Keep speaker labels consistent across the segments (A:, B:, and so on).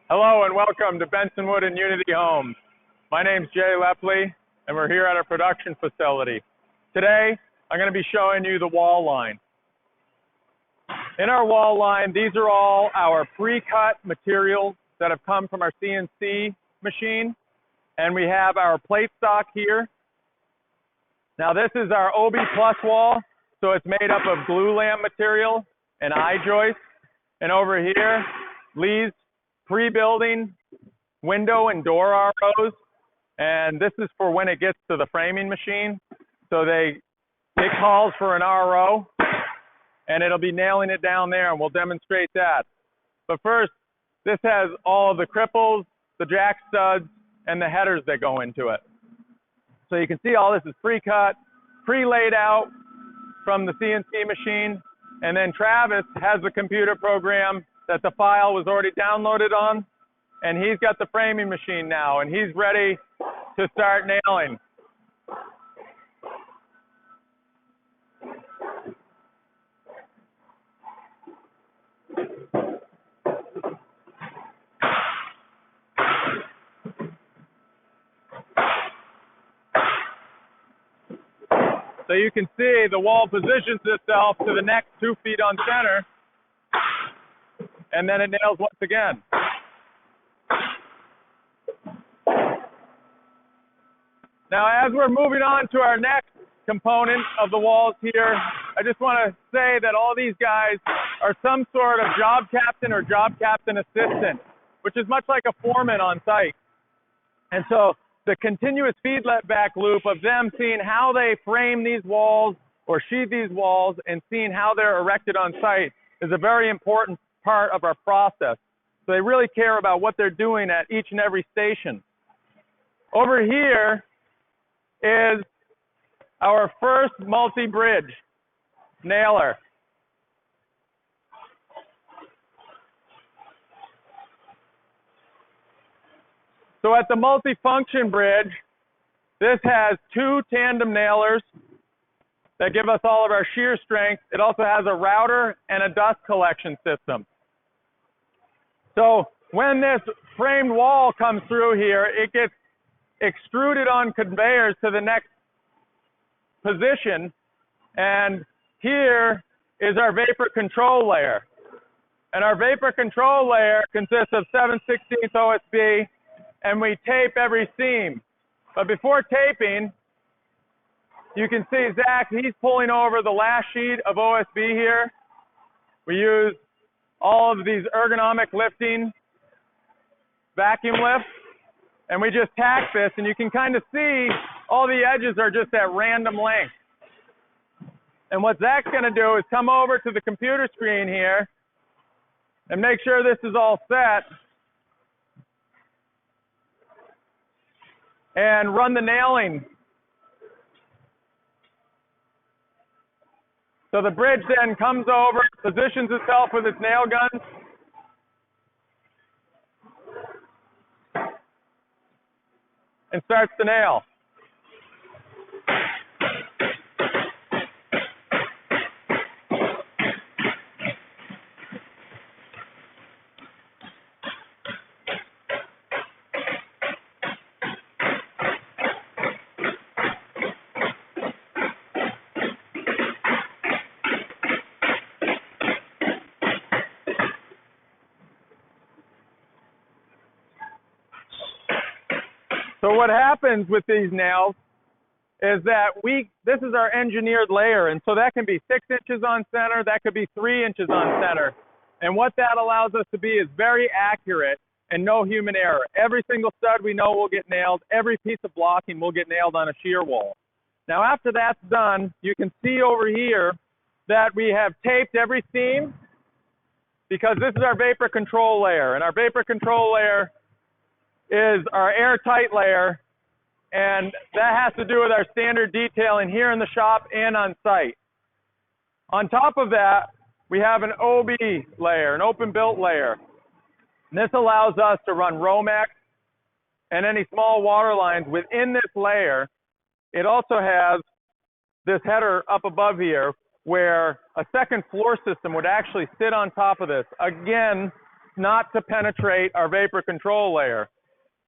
A: Hello and welcome to Bensonwood and Unity Homes. My name's Jay Lepley and we're here at our production facility. Today, I'm going to be showing you the wall line. In our wall line, these are all our pre-cut materials that have come from our CNC machine, and we have our plate stock here. Now this is our OB Plus wall, so it's made up of glue lamp material and I-joist, and over here, Lee's pre-building window and door ROs, and this is for when it gets to the framing machine. So it calls for an RO, and it'll be nailing it down there, and we'll demonstrate that. But first, this has all of the cripples, the jack studs, and the headers that go into it. So you can see all this is pre-cut, pre-laid out from the CNC machine, and then Travis has the computer program that the file was already downloaded on, and he's got the framing machine now, and he's ready to start nailing. So you can see the wall positions itself to the next 2 feet on center, and then it nails once again. Now, as we're moving on to our next component of the walls here, I just want to say that all these guys are some sort of job captain or job captain assistant, which is much like a foreman on site. And so the continuous feedback loop of them seeing how they frame these walls or sheathe these walls and seeing how they're erected on site is a very important part of our process. So they really care about what they're doing at each and every station. Over here is our first multi-bridge nailer. So at the Multifunction Bridge, this has 2 tandem nailers that give us all of our shear strength. It also has a router and a dust collection system. So when this framed wall comes through here, it gets extruded on conveyors to the next position, and here is our vapor control layer. And our vapor control layer consists of 7/16 OSB, and we tape every seam. But before taping, you can see Zach, he's pulling over the last sheet of OSB here. We use all of these ergonomic lifting vacuum lifts, and we just tack this, and you can kind of see all the edges are just at random length. And what Zach's going to do is come over to the computer screen here and make sure this is all set and run the nailing. So the bridge then comes over, positions itself with its nail gun, and starts to nail. So what happens with these nails is that this is our engineered layer, and so that can be 6 inches on center, that could be 3 inches on center. And what that allows us to be is very accurate and no human error. Every single stud we know will get nailed, every piece of blocking will get nailed on a shear wall. Now after that's done, you can see over here that we have taped every seam because this is our vapor control layer, and our vapor control layer is our airtight layer, and that has to do with our standard detailing here in the shop and on site. On top of that, we have an OB layer, an open built layer. And this allows us to run Romex and any small water lines within this layer. It also has this header up above here where a second floor system would actually sit on top of this. Again, not to penetrate our vapor control layer.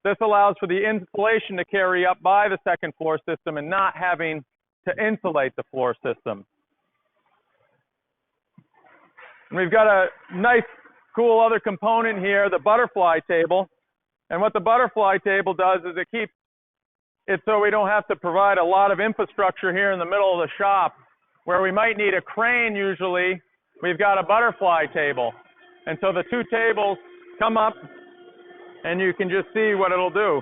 A: This allows for the insulation to carry up by the second floor system and not having to insulate the floor system. And we've got a nice, cool other component here, the butterfly table. And what the butterfly table does is it keeps it so we don't have to provide a lot of infrastructure here in the middle of the shop where we might need a crane usually. We've got a butterfly table. And so the two tables come up and you can just see what it'll do.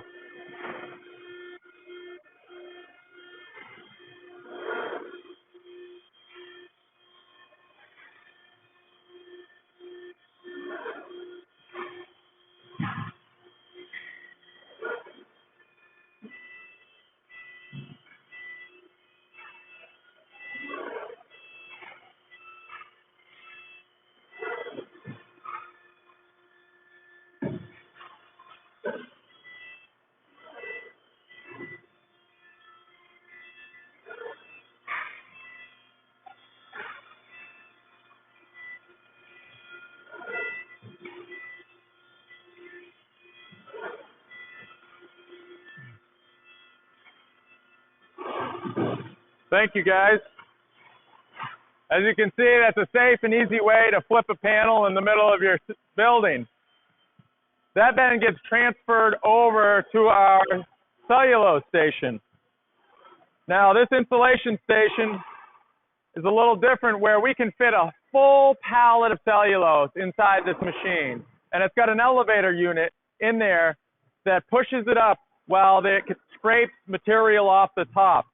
A: Thank you, guys. As you can see, that's a safe and easy way to flip a panel in the middle of your building. That then gets transferred over to our cellulose station. Now, this insulation station is a little different where we can fit a full pallet of cellulose inside this machine. And it's got an elevator unit in there that pushes it up while it scrapes material off the top.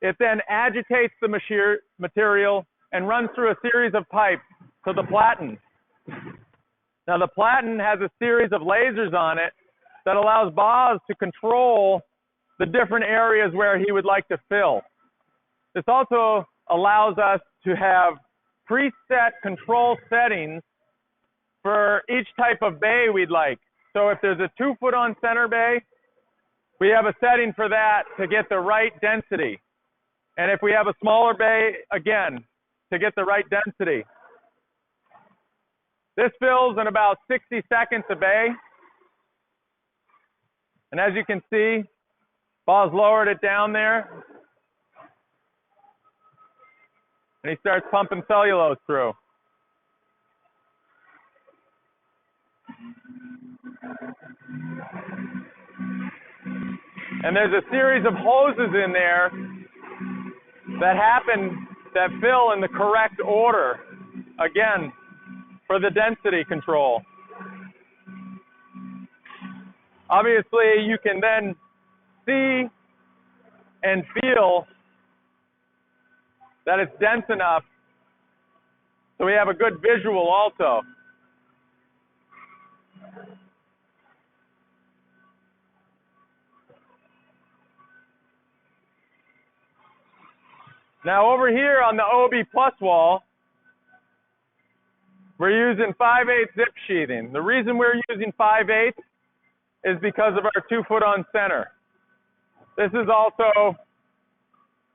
A: It then agitates the material and runs through a series of pipes to the platen. Now the platen has a series of lasers on it that allows Boz to control the different areas where he would like to fill. This also allows us to have preset control settings for each type of bay we'd like. So if there's a 2-foot on center bay, we have a setting for that to get the right density. And if we have a smaller bay, again, to get the right density. This fills in about 60 seconds a bay. And as you can see, Boz lowered it down there. And he starts pumping cellulose through. And there's a series of hoses in there that fill in the correct order, again, for the density control. Obviously, you can then see and feel that it's dense enough, so we have a good visual also. Now over here on the OB plus wall, we're using 5/8 zip sheathing. The reason we're using 5/8 is because of our 2-foot on center. This is also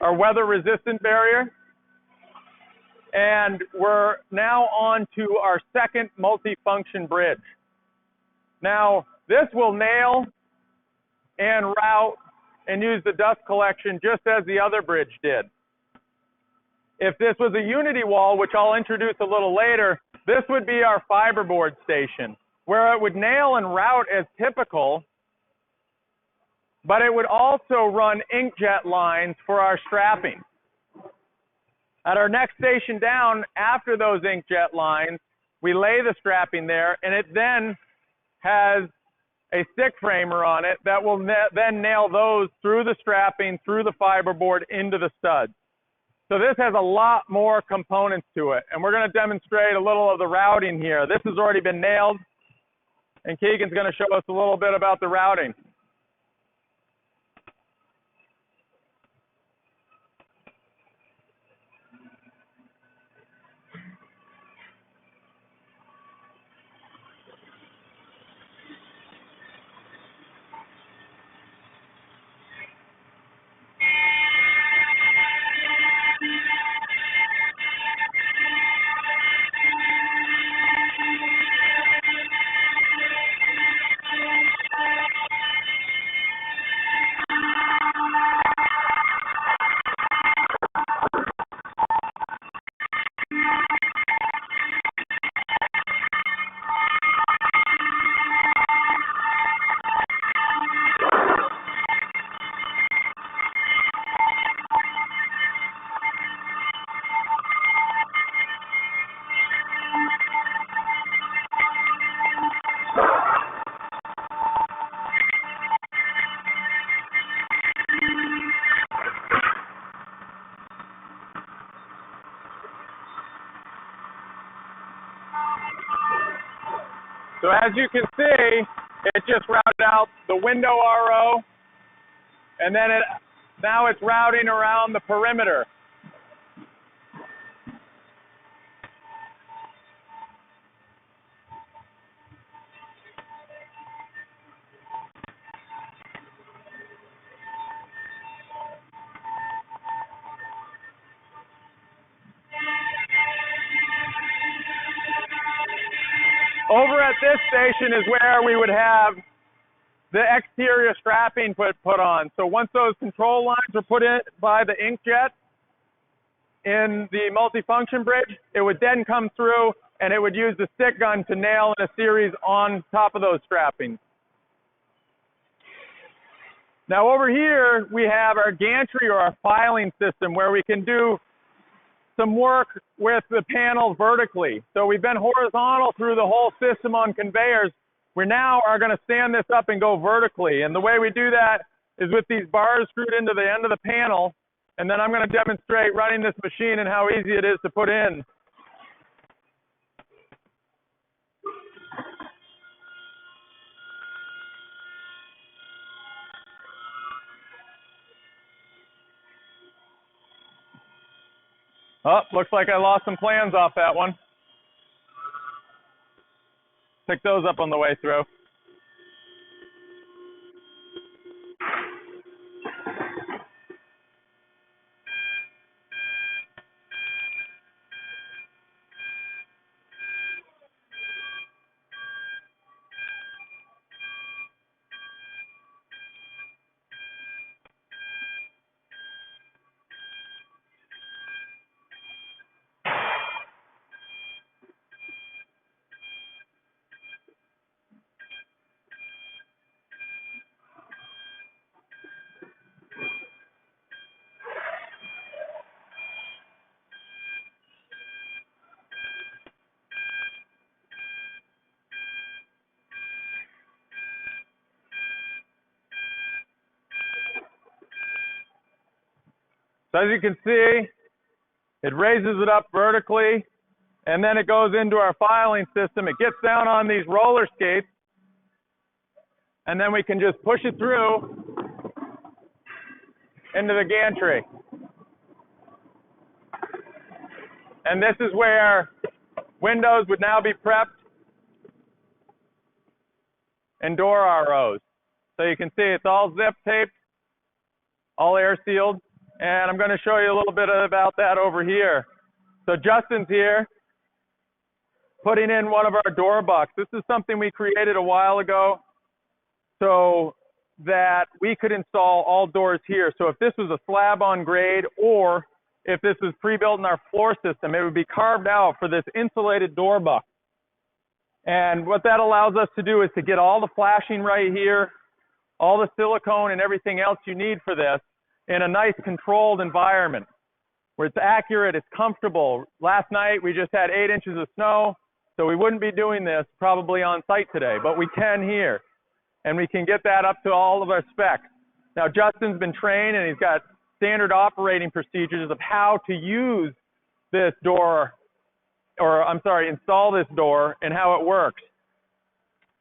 A: our weather resistant barrier. And we're now on to our second multifunction bridge. Now this will nail and route and use the dust collection just as the other bridge did. If this was a unity wall, which I'll introduce a little later, this would be our fiberboard station, where it would nail and route as typical, but it would also run inkjet lines for our strapping. At our next station down, after those inkjet lines, we lay the strapping there, and it then has a stick framer on it that will then nail those through the strapping, through the fiberboard, into the studs. So this has a lot more components to it, and we're going to demonstrate a little of the routing here. This has already been nailed, and Keegan's going to show us a little bit about the routing. So as you can see, it just routed out the window RO, and then now it's routing around the perimeter. Over at this station is where we would have the exterior strapping put on. So once those control lines were put in by the inkjet in the multifunction bridge, it would then come through and it would use the stick gun to nail in a series on top of those strappings. Now over here, we have our gantry or our filing system where we can do some work with the panels vertically. So we've been horizontal through the whole system on conveyors. We now are going to stand this up and go vertically. And the way we do that is with these bars screwed into the end of the panel. And then I'm going to demonstrate running this machine and how easy it is to put in. Oh, looks like I lost some plans off that one. Pick those up on the way through. So as you can see, it raises it up vertically, and then it goes into our filing system. It gets down on these roller skates, and then we can just push it through into the gantry. And this is where windows would now be prepped and door ROs. So you can see it's all zip taped, all air sealed. And I'm going to show you a little bit about that over here. So Justin's here, putting in one of our door bucks. This is something we created a while ago so that we could install all doors here. So if this was a slab on grade or if this was pre-built in our floor system, it would be carved out for this insulated door buck. And what that allows us to do is to get all the flashing right here, all the silicone and everything else you need for this, in a nice controlled environment where it's accurate, it's comfortable. Last night we just had 8 inches of snow, so we wouldn't be doing this probably on site today, but we can here. And we can get that up to all of our specs. Now Justin's been trained and he's got standard operating procedures of how to use this door, or I'm sorry, install this door and how it works.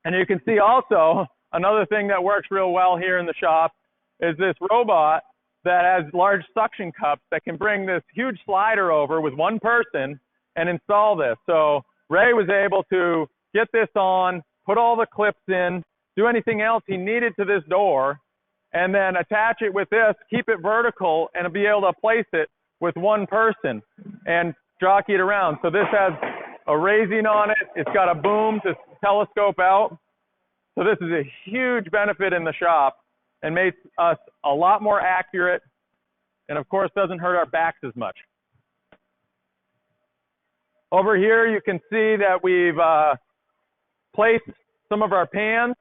A: And you can see also, another thing that works real well here in the shop is this robot that has large suction cups that can bring this huge slider over with one person and install this. So Ray was able to get this on, put all the clips in, do anything else he needed to this door, and then attach it with this, keep it vertical, and be able to place it with one person and jockey it around. So this has a raising on it. It's got a boom to telescope out. So this is a huge benefit in the shop and makes us a lot more accurate, and of course doesn't hurt our backs as much. Over here you can see that we've placed some of our pans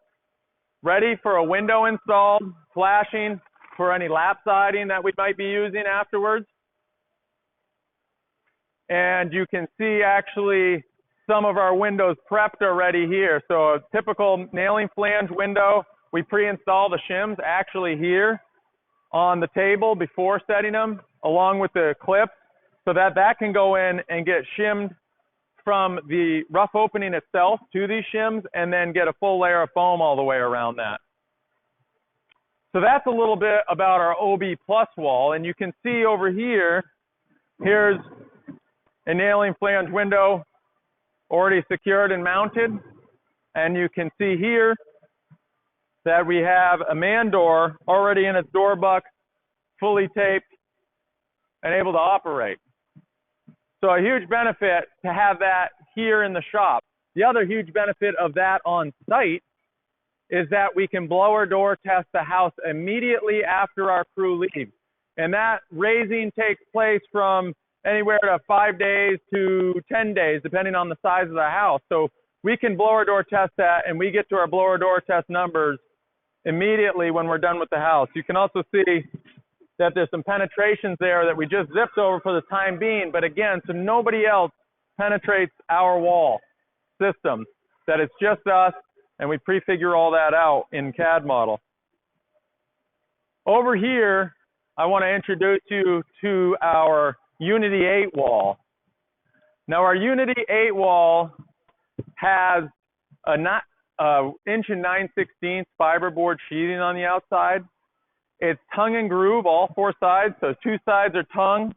A: ready for a window install, flashing for any lap siding that we might be using afterwards. And you can see actually some of our windows prepped already here. So a typical nailing flange window, we pre-install the shims actually here on the table before setting them, along with the clips, so that that can go in and get shimmed from the rough opening itself to these shims and then get a full layer of foam all the way around that. So that's a little bit about our OB plus wall, and you can see over here, here's a nailing flange window already secured and mounted, and you can see here that we have a man door already in its door buck, fully taped and able to operate. So a huge benefit to have that here in the shop. The other huge benefit of that on site is that we can blower door test the house immediately after our crew leaves. And that raising takes place from anywhere to 5 days to 10 days, depending on the size of the house. So we can blower door test that, and we get to our blower door test numbers immediately when we're done with the house. You can also see that there's some penetrations there that we just zipped over for the time being, but again, so nobody else penetrates our wall system, that it's just us, and we prefigure all that out in CAD model. Over here, I want to introduce you to our Unity 8 wall. Now, our Unity 8 wall has a 1 inch and 9/16 fiberboard sheathing on the outside. It's tongue and groove, all 4 sides. So 2 sides are tongue,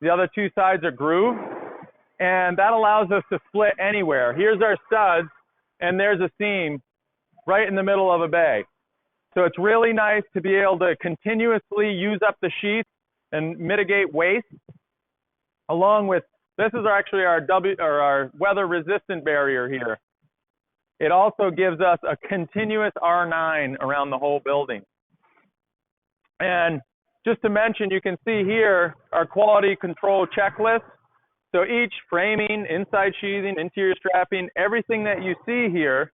A: the other 2 sides are groove. And that allows us to split anywhere. Here's our studs, and there's a seam right in the middle of a bay. So it's really nice to be able to continuously use up the sheath and mitigate waste. Along with, this is actually our weather resistant barrier here. It also gives us a continuous R9 around the whole building. And just to mention, you can see here our quality control checklist. So each framing, inside sheathing, interior strapping, everything that you see here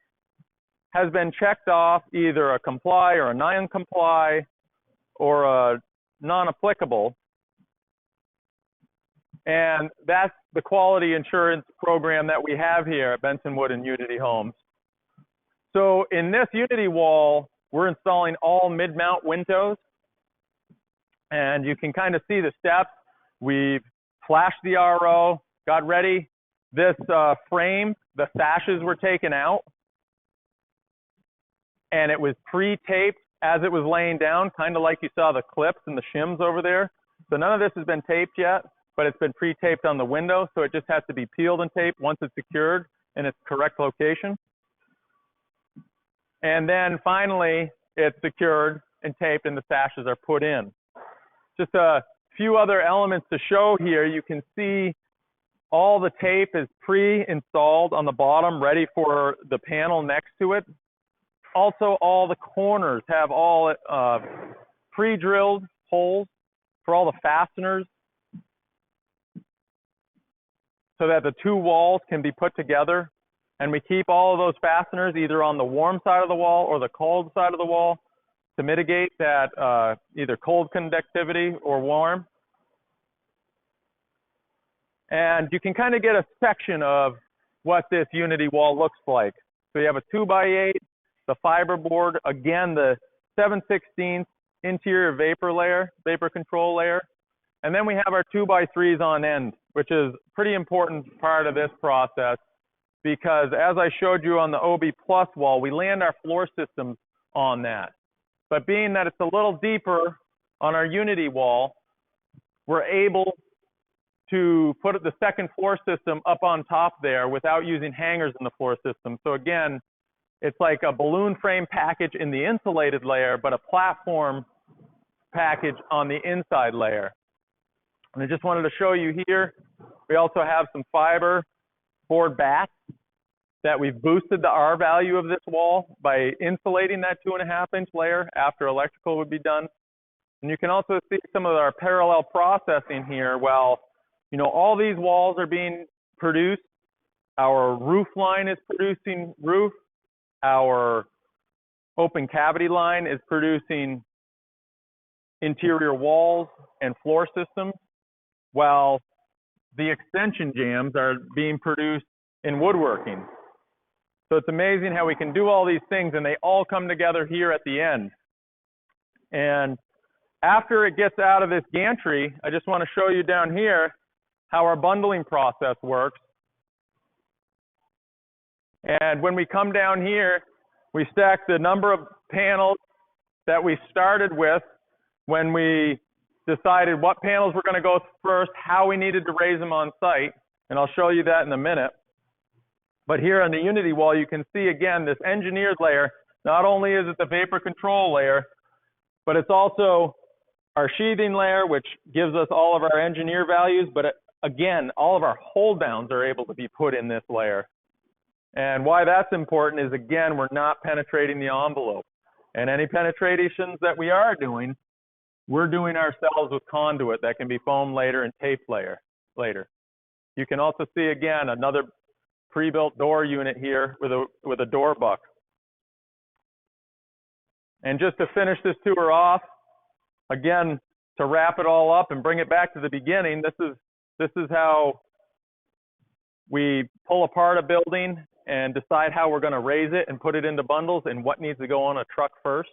A: has been checked off, either a comply or a non-comply or a non-applicable. And that's the quality insurance program that we have here at Benson Wood and Unity Homes. So in this Unity wall, we're installing all mid-mount windows. And you can kind of see the steps. We've flashed the RO, got ready. This frame, the sashes were taken out. And it was pre-taped as it was laying down, kind of like you saw the clips and the shims over there. So none of this has been taped yet, but it's been pre-taped on the window. So it just has to be peeled and taped once it's secured in its correct location. And then finally, it's secured and taped and the sashes are put in. Just a few other elements to show here. You can see all the tape is pre-installed on the bottom, ready for the panel next to it. Also, all the corners have all pre-drilled holes for all the fasteners so that the 2 walls can be put together. And we keep all of those fasteners either on the warm side of the wall or the cold side of the wall to mitigate that either cold conductivity or warm. And you can kind of get a section of what this Unity wall looks like. So you have a 2x8, the fiberboard, again, the 7/16 interior vapor control layer. And then we have our 2x3s on end, which is a pretty important part of this process because as I showed you on the OB Plus wall, we land our floor systems on that. But being that it's a little deeper on our Unity wall, we're able to put the second floor system up on top there without using hangers in the floor system. So again, it's like a balloon frame package in the insulated layer, but a platform package on the inside layer. And I just wanted to show you here, we also have some fiber board bats that we've boosted the R value of this wall by insulating that 2.5-inch layer after electrical would be done. And you can also see some of our parallel processing here. Well, you know, all these walls are being produced. Our roof line is producing roof. Our open cavity line is producing interior walls and floor systems, while the extension jambs are being produced in woodworking. So it's amazing how we can do all these things and they all come together here at the end. And after it gets out of this gantry, I just want to show you down here how our bundling process works. And when we come down here, we stack the number of panels that we started with when we decided what panels were going to go first, how we needed to raise them on site, and I'll show you that in a minute. But here on the Unity wall, you can see again this engineered layer. Not only is it the vapor control layer, but it's also our sheathing layer, which gives us all of our engineer values. But again, all of our hold downs are able to be put in this layer. And why that's important is, again, we're not penetrating the envelope. And any penetrations that we are doing, we're doing ourselves with conduit that can be foamed later and taped later. You can also see, again, another pre-built door unit here with a door buck. And just to finish this tour off, again, to wrap it all up and bring it back to the beginning, this is how we pull apart a building and decide how we're going to raise it and put it into bundles and what needs to go on a truck first.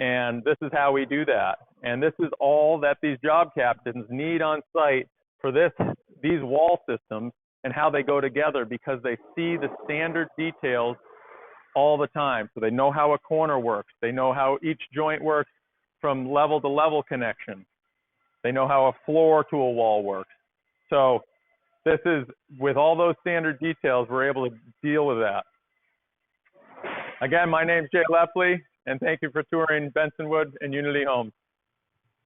A: And this is how we do that. And this is all that these job captains need on site for these wall systems and how they go together, because they see the standard details all the time. So they know how a corner works. They know how each joint works from level to level connection. They know how a floor to a wall works. So this is, with all those standard details, we're able to deal with that. Again, my name's Jay Lepley, and thank you for touring Bensonwood and Unity Homes.